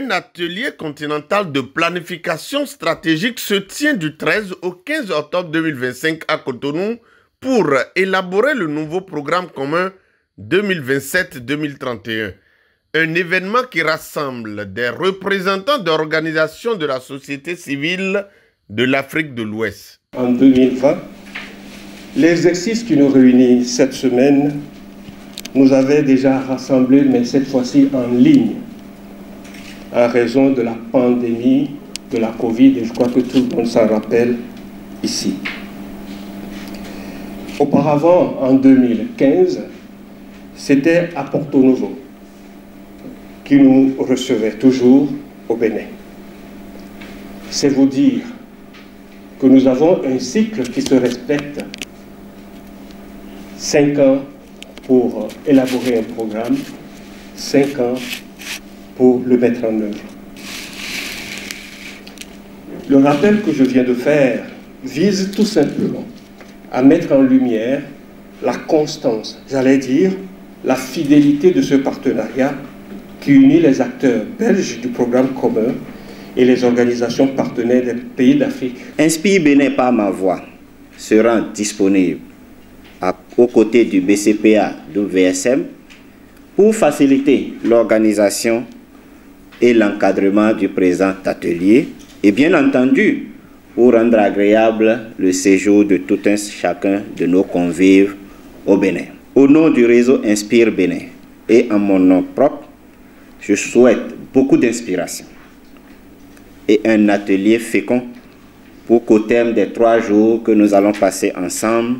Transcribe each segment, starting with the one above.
Un atelier continental de planification stratégique se tient du 13 au 15 octobre 2025 à Cotonou pour élaborer le nouveau programme commun 2027-2031. Un événement qui rassemble des représentants d'organisations de la société civile de l'Afrique de l'Ouest. En 2020, l'exercice qui nous réunit cette semaine nous avait déjà rassemblés, mais cette fois-ci en ligne, en raison de la pandémie de la Covid, et je crois que tout le monde s'en rappelle ici. Auparavant, en 2015, c'était à Porto Novo, qui nous recevait toujours au Bénin. C'est vous dire que nous avons un cycle qui se respecte. 5 ans pour élaborer un programme, 5 ans pour le mettre en œuvre. Le rappel que je viens de faire vise tout simplement à mettre en lumière la constance, j'allais dire, la fidélité de ce partenariat qui unit les acteurs belges du programme commun et les organisations partenaires des pays d'Afrique. Inspire Bénin par ma voix se rend disponible aux côtés du BCPA du VSM pour faciliter l'organisation et l'encadrement du présent atelier et bien entendu pour rendre agréable le séjour de tout un chacun de nos convives au Bénin. Au nom du réseau Inspire Bénin et en mon nom propre, je souhaite beaucoup d'inspiration et un atelier fécond pour qu'au terme des 3 jours que nous allons passer ensemble,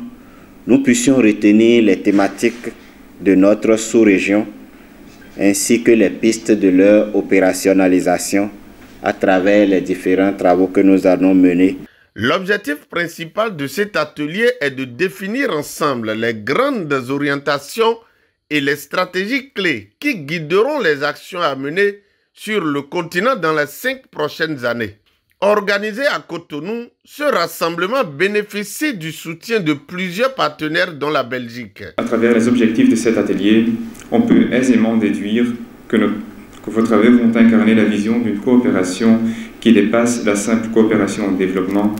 nous puissions retenir les thématiques de notre sous-région ainsi que les pistes de leur opérationnalisation à travers les différents travaux que nous allons mener. L'objectif principal de cet atelier est de définir ensemble les grandes orientations et les stratégies clés qui guideront les actions à mener sur le continent dans les 5 prochaines années. Organisé à Cotonou, ce rassemblement bénéficie du soutien de plusieurs partenaires dont la Belgique. À travers les objectifs de cet atelier, on peut aisément déduire que vos travaux vont incarner la vision d'une coopération qui dépasse la simple coopération au développement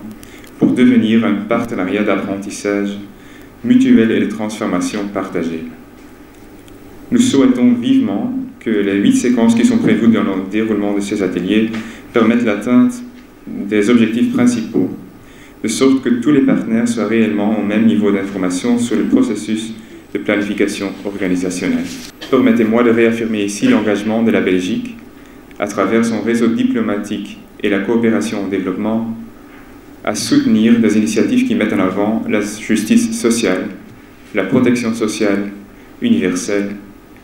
pour devenir un partenariat d'apprentissage mutuel et de transformation partagée. Nous souhaitons vivement que les 8 séquences qui sont prévues dans le déroulement de ces ateliers permettent l'atteinte des objectifs principaux, de sorte que tous les partenaires soient réellement au même niveau d'information sur le processus de planification organisationnelle. Permettez-moi de réaffirmer ici l'engagement de la Belgique, à travers son réseau diplomatique et la coopération au développement, à soutenir des initiatives qui mettent en avant la justice sociale, la protection sociale universelle,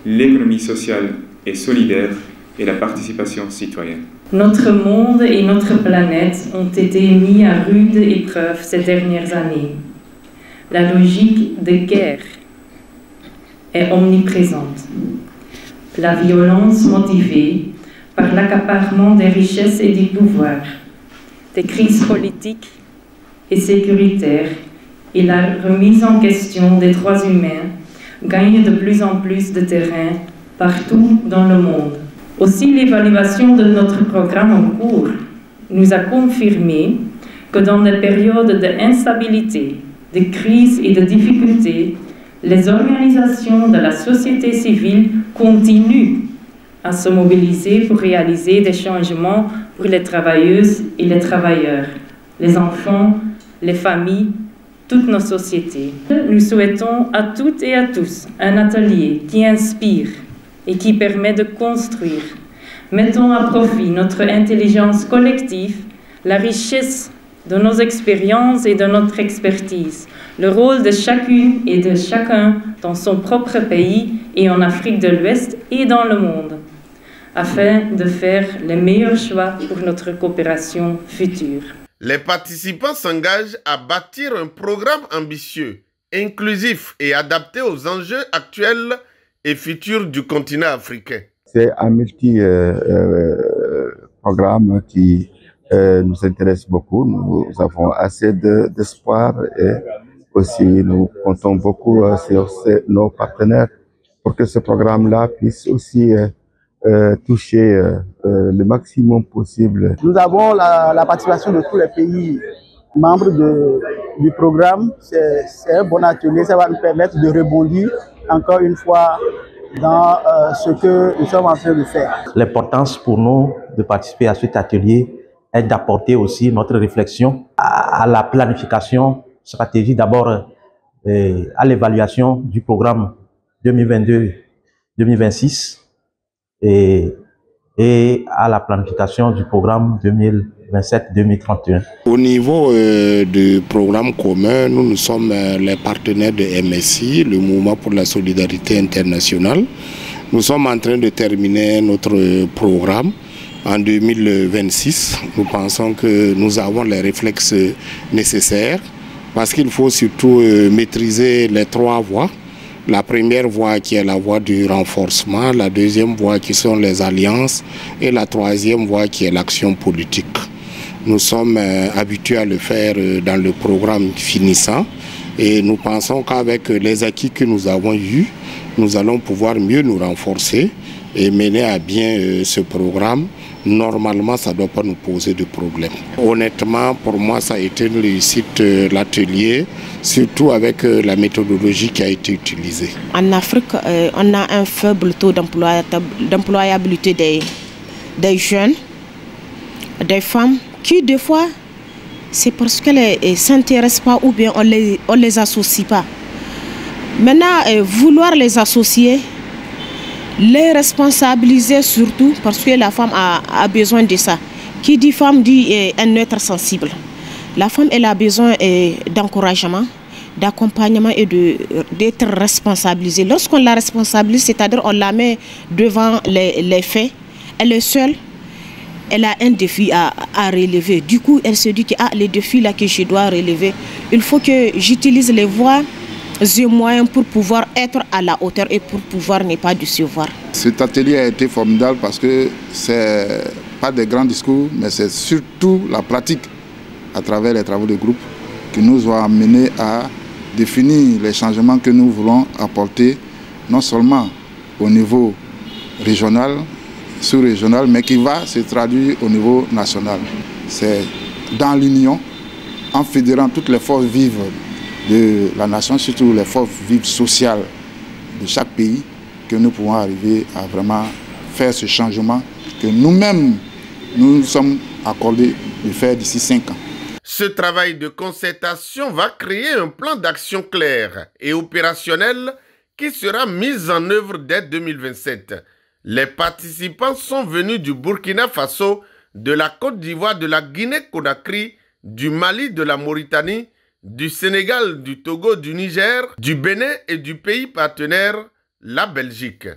l'économie sociale et solidaire et la participation citoyenne. Notre monde et notre planète ont été mis à rude épreuve ces dernières années. La logique de guerre est omniprésente. La violence motivée par l'accaparement des richesses et du pouvoir, des crises politiques et sécuritaires et la remise en question des droits humains gagne de plus en plus de terrain partout dans le monde. Aussi, l'évaluation de notre programme en cours nous a confirmé que dans des périodes d'instabilité, de crise et de difficultés, les organisations de la société civile continuent à se mobiliser pour réaliser des changements pour les travailleuses et les travailleurs, les enfants, les familles, toutes nos sociétés. Nous souhaitons à toutes et à tous un atelier qui inspire et qui permet de construire. Mettons à profit notre intelligence collective, la richesse de nos expériences et de notre expertise, le rôle de chacune et de chacun dans son propre pays et en Afrique de l'Ouest et dans le monde, afin de faire les meilleurs choix pour notre coopération future. Les participants s'engagent à bâtir un programme ambitieux, inclusif et adapté aux enjeux actuels et futurs du continent africain. C'est un multi-programme qui nous intéresse beaucoup. Nous avons assez d'espoir et aussi nous comptons beaucoup sur nos partenaires pour que ce programme-là puisse aussi toucher le maximum possible. Nous avons la participation de tous les pays membres du programme. C'est un bon atelier, ça va nous permettre de rebondir encore une fois dans ce que nous sommes en train de faire. L'importance pour nous de participer à cet atelier est d'apporter aussi notre réflexion à la planification stratégique, d'abord à l'évaluation du programme 2022-2026 et à la planification du programme 2027-2031. Au niveau du programme commun, nous sommes les partenaires de MSI, le Mouvement pour la Solidarité Internationale. Nous sommes en train de terminer notre programme en 2026. Nous pensons que nous avons les réflexes nécessaires parce qu'il faut surtout maîtriser les trois voies. La première voie qui est la voie du renforcement, la deuxième voie qui sont les alliances et la troisième voie qui est l'action politique. Nous sommes habitués à le faire dans le programme finissant et nous pensons qu'avec les acquis que nous avons eus, nous allons pouvoir mieux nous renforcer et mener à bien ce programme. Normalement, ça ne doit pas nous poser de problème. Honnêtement, pour moi, ça a été une réussite, l'atelier, surtout avec la méthodologie qui a été utilisée. En Afrique, on a un faible taux d'employabilité des jeunes, des femmes, qui des fois, c'est parce qu'elles ne s'intéressent pas ou bien on les associe pas. Maintenant, vouloir les associer, les responsabiliser surtout parce que la femme a besoin de ça. Qui dit femme dit un être sensible. La femme elle a besoin d'encouragement, d'accompagnement et d'être responsabilisée. Lorsqu'on la responsabilise, c'est-à-dire on la met devant les faits, elle est seule, elle a un défi à relever. Du coup, elle se dit que les défis là que je dois relever, il faut que j'utilise les voies et moyens pour pouvoir être à la hauteur et pour pouvoir ne pas décevoir. Cet atelier a été formidable parce que c'est pas des grands discours, mais c'est surtout la pratique à travers les travaux de groupe qui nous ont amenés à définir les changements que nous voulons apporter, non seulement au niveau régional, sous-régional, mais qui va se traduire au niveau national. C'est dans l'union, en fédérant toutes les forces vives de la nation, surtout les forces vives sociales de chaque pays, que nous pouvons arriver à vraiment faire ce changement que nous-mêmes, nous sommes accordés de faire d'ici 5 ans. Ce travail de concertation va créer un plan d'action clair et opérationnel qui sera mis en œuvre dès 2027. Les participants sont venus du Burkina Faso, de la Côte d'Ivoire, de la Guinée-Conakry, du Mali, de la Mauritanie, du Sénégal, du Togo, du Niger, du Bénin et du pays partenaire, la Belgique.